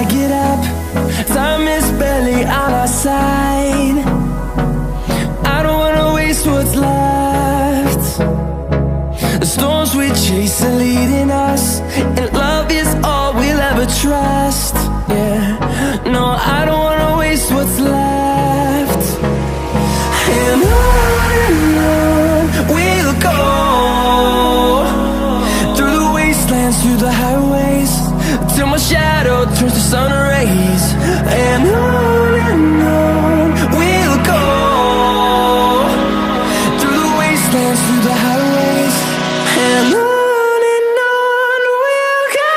get up, time is barely on our side. I don't wanna waste what's left. The storms we chase are leading us, and love is all we'll ever trust. Yeah, no, I don't wanna waste what's left. And on we'll go, through the wastelands, through the highways, till my shadow turns to sun rays. And on we'll go, through the wastelands, through the highways, and on we'll go.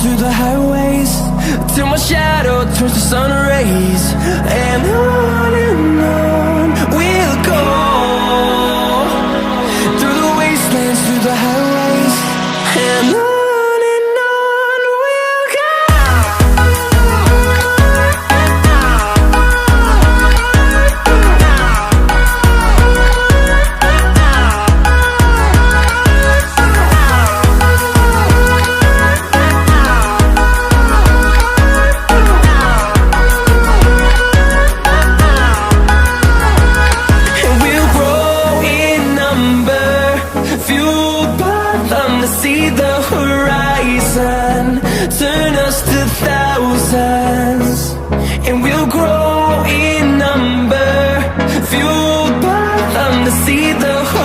Through the highways, till my shadow turns to sun rays. And on we'll go, through the wastelands, through the highways, and on we'll go. See the horizon, turn us to thousands, and we'll grow in number, fueled by them to see the horizon.